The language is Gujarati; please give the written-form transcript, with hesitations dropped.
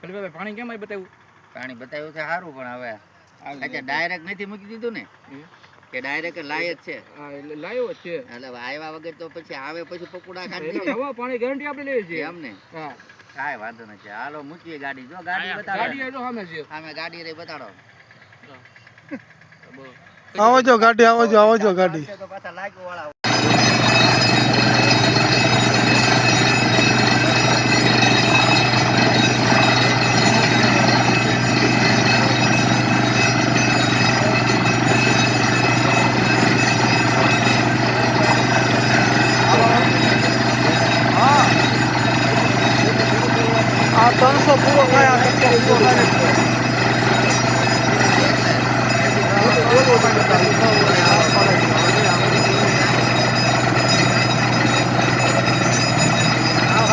કલભાઈ પાણી કેમ બતાવ્યું? પાણી બતાવ્યું છે સારું, પણ હવે અચ્છા ડાયરેક્ટ નથી મૂકી દીધું ને કે ડાયરેક્ટ લાયક છે? હા એટલે લાવ્યો જ છે. એટલે આવ્યા વગર તો પછી આવે પછી પકોડા ખાઈ એટલે નવા પાણી ગેરંટી આપણે લેવી છે એમ ને? હા કાંઈ વાંધો નથી. હાલો મૂકીએ ગાડી. જો ગાડી બતાડો. ગાડી આ જો સામે છે. સામે ગાડી રહી બતાડો. આવજો ગાડી, આવજો ગાડી. તો પાછા લાગ્યો વાળા. આ 300 પૂરો થાય, આ 300 પૂરો થાય. આ